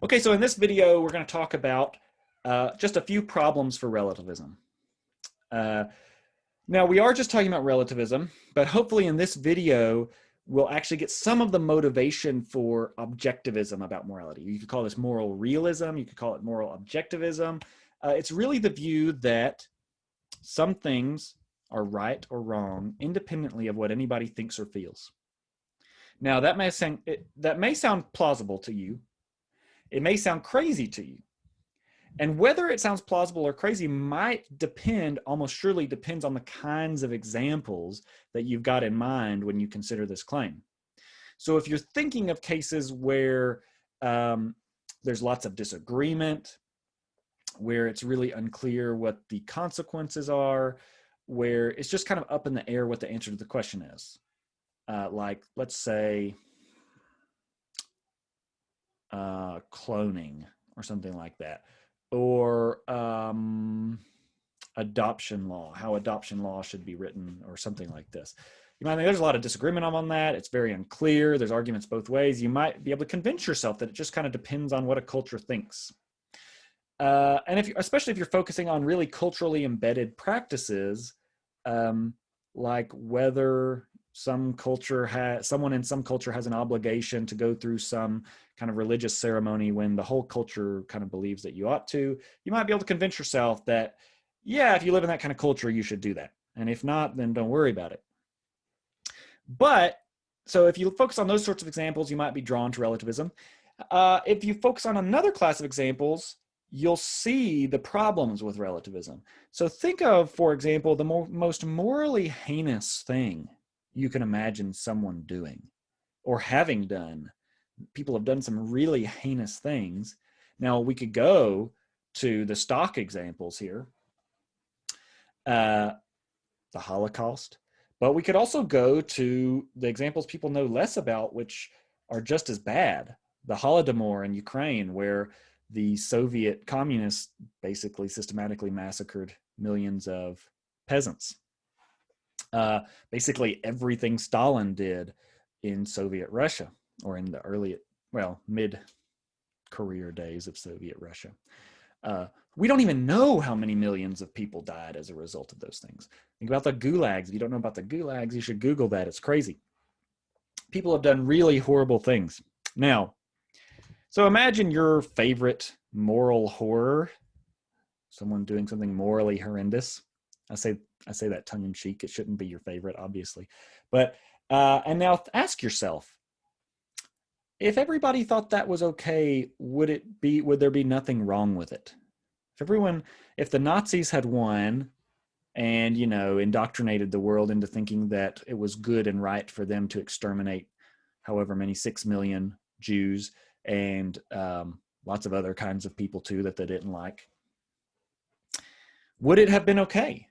Okay, so in this video, we're going to talk about just a few problems for relativism. Now, we are just talking about relativism, but hopefully in this video, we'll actually get some of the motivation for objectivism about morality. You could call this moral realism. You could call it moral objectivism. It's really the view that some things are right or wrong independently of what anybody thinks or feels. Now, that may sound plausible to you. It may sound crazy to you. And whether it sounds plausible or crazy might depend, almost surely depends on the kinds of examples that you've got in mind when you consider this claim. So if you're thinking of cases where there's lots of disagreement, where it's really unclear what the consequences are, where it's just kind of up in the air what the answer to the question is. Like, let's say, cloning or something like that. Or adoption law, how adoption law should be written, or something like this. You might think there's a lot of disagreement on that. It's very unclear. There's arguments both ways. You might be able to convince yourself that it just kind of depends on what a culture thinks. And especially if you're focusing on really culturally embedded practices, like whether someone in some culture has an obligation to go through some kind of religious ceremony when the whole culture kind of believes that you ought to, you might be able to convince yourself that, yeah, if you live in that kind of culture, you should do that. And if not, then don't worry about it. But, so if you focus on those sorts of examples, you might be drawn to relativism. If you focus on another class of examples, you'll see the problems with relativism. So think of, for example, the most morally heinous thing you can imagine someone doing or having done. People have done some really heinous things. Now, we could go to the stock examples here, the Holocaust, but we could also go to the examples people know less about, which are just as bad. The Holodomor in Ukraine, where the Soviet communists basically systematically massacred millions of peasants. Basically everything Stalin did in Soviet Russia, or in the mid-career days of Soviet Russia. We don't even know how many millions of people died as a result of those things. Think about the gulags. If you don't know about the gulags, you should Google that. It's crazy. People have done really horrible things. Now, so imagine your favorite moral horror, someone doing something morally horrendous. I say that tongue in cheek. It shouldn't be your favorite, obviously. But, and now ask yourself, if everybody thought that was okay, would there be nothing wrong with it? If the Nazis had won and, indoctrinated the world into thinking that it was good and right for them to exterminate however many 6 million Jews and lots of other kinds of people too that they didn't like, would it have been okay?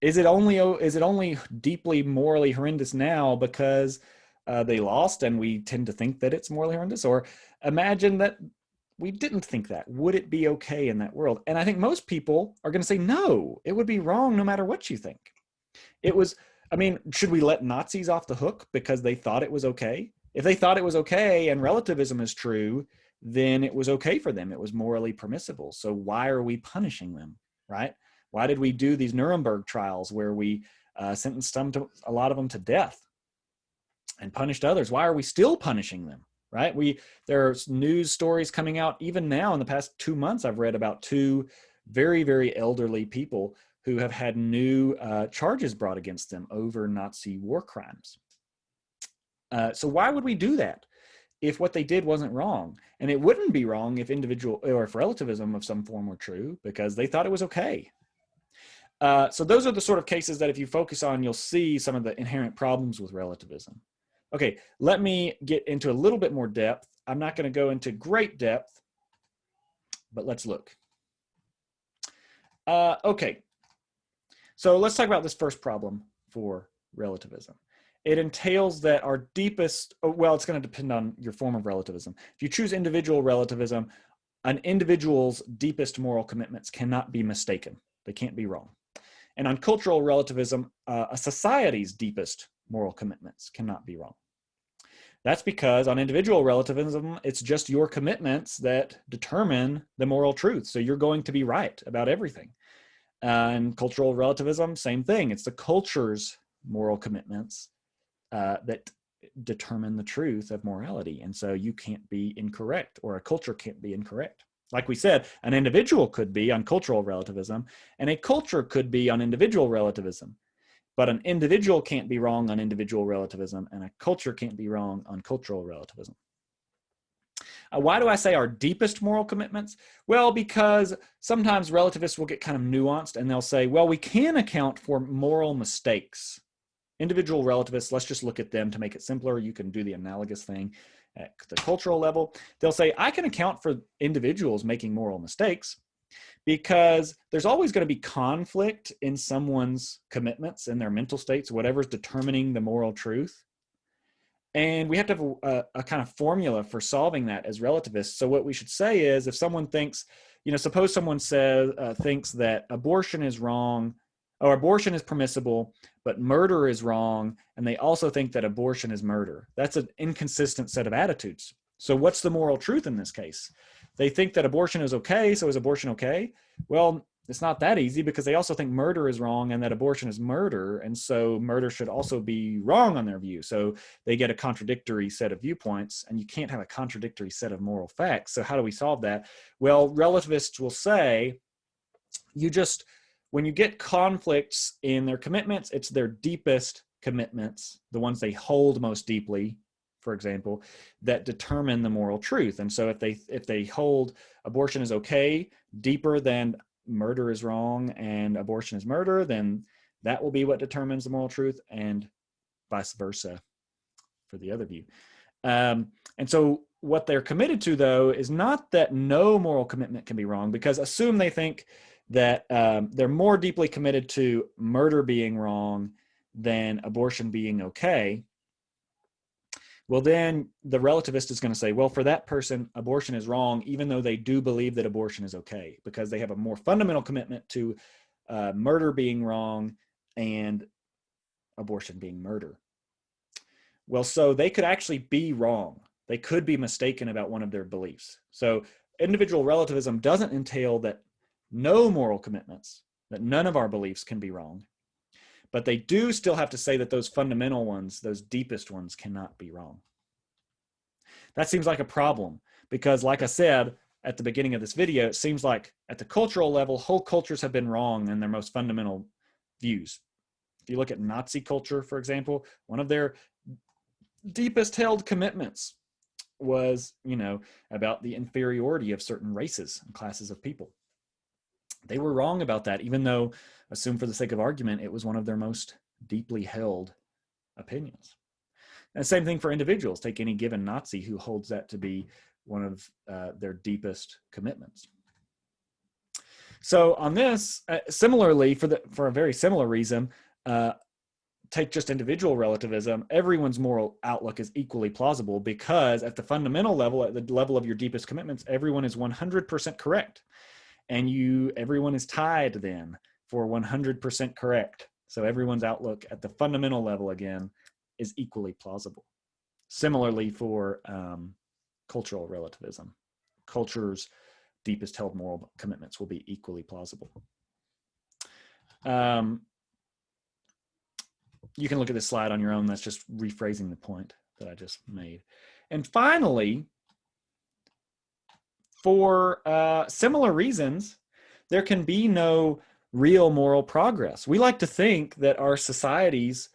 Is it only deeply morally horrendous now because they lost and we tend to think that it's morally horrendous? Or imagine that we didn't think that. Would it be okay in that world? And I think most people are going to say, no, it would be wrong no matter what you think. Should we let Nazis off the hook because they thought it was okay? If they thought it was okay and relativism is true, then it was okay for them. It was morally permissible. So why are we punishing them, right? Why did we do these Nuremberg trials where we sentenced a lot of them to death and punished others? Why are we still punishing them, right? There's news stories coming out even now in the past 2 months. I've read about 2 very, very elderly people who have had new charges brought against them over Nazi war crimes. So why would we do that if what they did wasn't wrong? And it wouldn't be wrong if if relativism of some form were true because they thought it was okay. So those are the sort of cases that if you focus on, you'll see some of the inherent problems with relativism. Okay, let me get into a little bit more depth. I'm not going to go into great depth, but let's look. Okay, so let's talk about this first problem for relativism. It entails that our deepest, it's going to depend on your form of relativism. If you choose individual relativism, an individual's deepest moral commitments cannot be mistaken. They can't be wrong. And on cultural relativism, a society's deepest moral commitments cannot be wrong. That's because on individual relativism, it's just your commitments that determine the moral truth. So you're going to be right about everything. And cultural relativism, same thing. It's the culture's moral commitments that determine the truth of morality. And so you can't be incorrect, or a culture can't be incorrect. Like we said, an individual could be on cultural relativism, and a culture could be on individual relativism. But an individual can't be wrong on individual relativism, and a culture can't be wrong on cultural relativism. Why do I say our deepest moral commitments? Well, because sometimes relativists will get kind of nuanced, and they'll say, well, we can account for moral mistakes. Individual relativists, let's just look at them to make it simpler. You can do the analogous thing at the cultural level. They'll say, I can account for individuals making moral mistakes because there's always going to be conflict in someone's commitments and their mental states, whatever's determining the moral truth. And we have to have a kind of formula for solving that as relativists. So what we should say is, if someone thinks, suppose someone thinks that abortion is wrong, or abortion is permissible, but murder is wrong, and they also think that abortion is murder. That's an inconsistent set of attitudes. So what's the moral truth in this case? They think that abortion is okay, so is abortion okay? Well, it's not that easy, because they also think murder is wrong and that abortion is murder, and so murder should also be wrong on their view. So they get a contradictory set of viewpoints, and you can't have a contradictory set of moral facts. So how do we solve that? Well, relativists will say, when you get conflicts in their commitments, it's their deepest commitments, the ones they hold most deeply, for example, that determine the moral truth. And so if they hold abortion is okay deeper than murder is wrong and abortion is murder, then that will be what determines the moral truth, and vice versa for the other view. And so what they're committed to, though, is not that no moral commitment can be wrong, because assume they think that they're more deeply committed to murder being wrong than abortion being okay. Well, then the relativist is going to say, well, for that person, abortion is wrong, even though they do believe that abortion is okay, because they have a more fundamental commitment to murder being wrong and abortion being murder. Well, so they could actually be wrong. They could be mistaken about one of their beliefs. So individual relativism doesn't entail that no moral commitments, that none of our beliefs can be wrong. But they do still have to say that those fundamental ones, those deepest ones, cannot be wrong. That seems like a problem, because like I said at the beginning of this video, it seems like at the cultural level, whole cultures have been wrong in their most fundamental views. If you look at Nazi culture, for example, one of their deepest held commitments was, about the inferiority of certain races and classes of people. They were wrong about that, even though, assume for the sake of argument, it was one of their most deeply held opinions. And same thing for individuals. Take any given Nazi who holds that to be one of their deepest commitments. So on this, similarly, for a very similar reason, take just individual relativism, everyone's moral outlook is equally plausible, because at the fundamental level, at the level of your deepest commitments, everyone is 100% correct. And everyone is tied then for 100% correct. So everyone's outlook at the fundamental level, again, is equally plausible. Similarly for cultural relativism, culture's deepest held moral commitments will be equally plausible. You can look at this slide on your own. That's just rephrasing the point that I just made. And finally, for similar reasons, there can be no real moral progress. We like to think that our societies,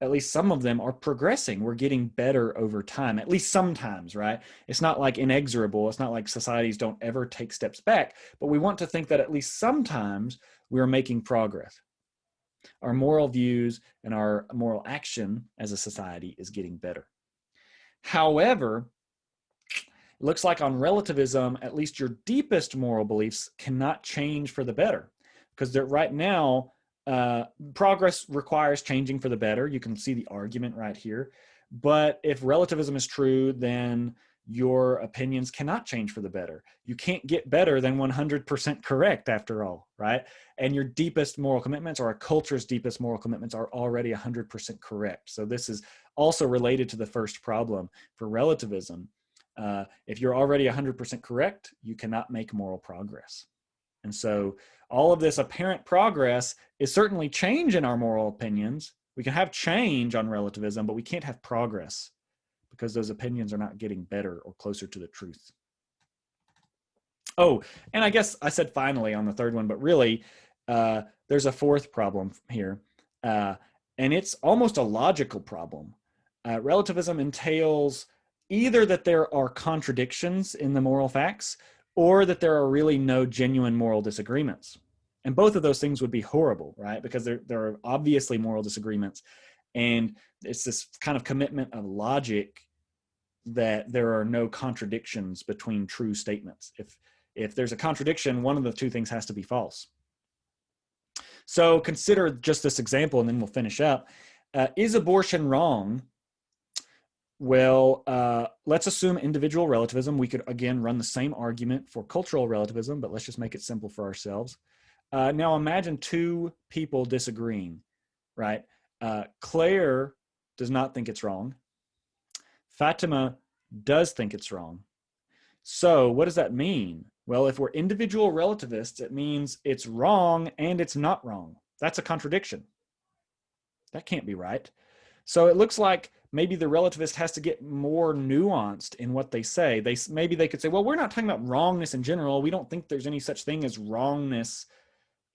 at least some of them, are progressing. We're getting better over time, at least sometimes, right? It's not like inexorable. It's not like societies don't ever take steps back, but we want to think that at least sometimes we're making progress. Our moral views and our moral action as a society is getting better. However, it looks like on relativism, at least your deepest moral beliefs cannot change for the better, because right now, progress requires changing for the better. You can see the argument right here. But if relativism is true, then your opinions cannot change for the better. You can't get better than 100% correct after all, right? And your deepest moral commitments, or a culture's deepest moral commitments, are already 100% correct. So this is also related to the first problem for relativism. If you're already 100% correct, you cannot make moral progress. And so all of this apparent progress is certainly change in our moral opinions. We can have change on relativism, but we can't have progress because those opinions are not getting better or closer to the truth. Oh, and I guess I said finally on the third one, but really there's a fourth problem here, and it's almost a logical problem. Relativism entails either that there are contradictions in the moral facts or that there are really no genuine moral disagreements. And both of those things would be horrible, right? Because there are obviously moral disagreements. And it's this kind of commitment of logic that there are no contradictions between true statements. If there's a contradiction, one of the two things has to be false. So consider just this example, and then we'll finish up. Is abortion wrong? Well, let's assume individual relativism. We could, again, run the same argument for cultural relativism, but let's just make it simple for ourselves. Now imagine two people disagreeing, right? Claire does not think it's wrong. Fatima does think it's wrong. So what does that mean? Well, if we're individual relativists, it means it's wrong and it's not wrong. That's a contradiction. That can't be right. So it looks like maybe the relativist has to get more nuanced in what they say. Maybe they could say, well, we're not talking about wrongness in general. We don't think there's any such thing as wrongness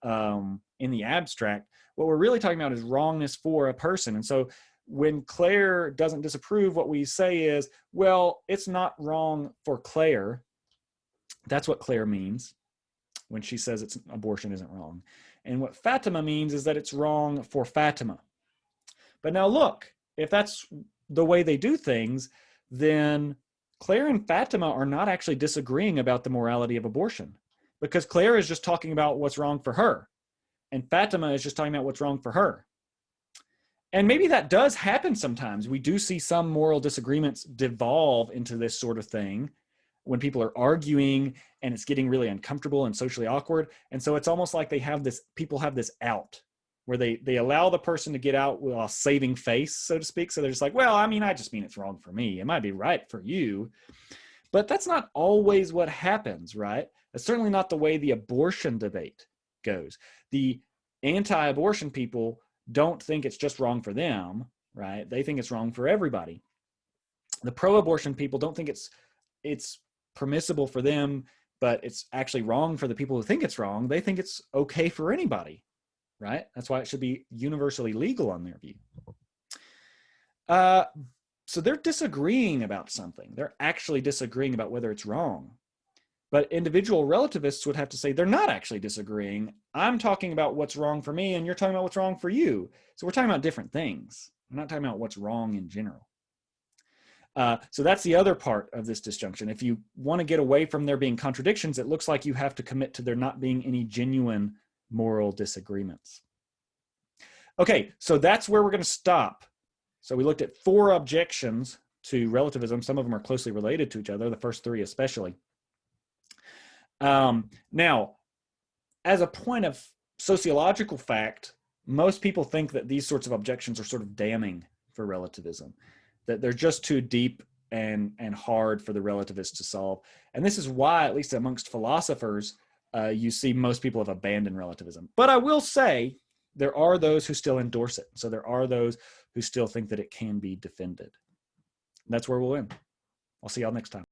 in the abstract. What we're really talking about is wrongness for a person. And so when Claire doesn't disapprove, what we say is, well, it's not wrong for Claire. That's what Claire means when she says abortion isn't wrong. And what Fatima means is that it's wrong for Fatima. But now look, if that's the way they do things, then Claire and Fatima are not actually disagreeing about the morality of abortion, because Claire is just talking about what's wrong for her, and Fatima is just talking about what's wrong for her. And maybe that does happen sometimes. We do see some moral disagreements devolve into this sort of thing when people are arguing and it's getting really uncomfortable and socially awkward. And so it's almost like people have this out where they allow the person to get out while saving face, so to speak. So they're just like, well, I mean, I just mean it's wrong for me. It might be right for you. But that's not always what happens, right? That's certainly not the way the abortion debate goes. The anti-abortion people don't think it's just wrong for them, right? They think it's wrong for everybody. The pro-abortion people don't think it's permissible for them, but it's actually wrong for the people who think it's wrong. They think it's okay for anybody, right? That's why it should be universally legal on their view. So they're disagreeing about something. They're actually disagreeing about whether it's wrong. But individual relativists would have to say, they're not actually disagreeing. I'm talking about what's wrong for me, and you're talking about what's wrong for you. So we're talking about different things. We're not talking about what's wrong in general. So that's the other part of this disjunction. If you want to get away from there being contradictions, it looks like you have to commit to there not being any genuine moral disagreements. Okay, so that's where we're going to stop. So we looked at 4 objections to relativism. Some of them are closely related to each other, the first 3 especially. Now, as a point of sociological fact, most people think that these sorts of objections are sort of damning for relativism, that they're just too deep and hard for the relativists to solve. And this is why, at least amongst philosophers, you see most people have abandoned relativism. But I will say there are those who still endorse it. So there are those who still think that it can be defended. And that's where we'll end. I'll see y'all next time.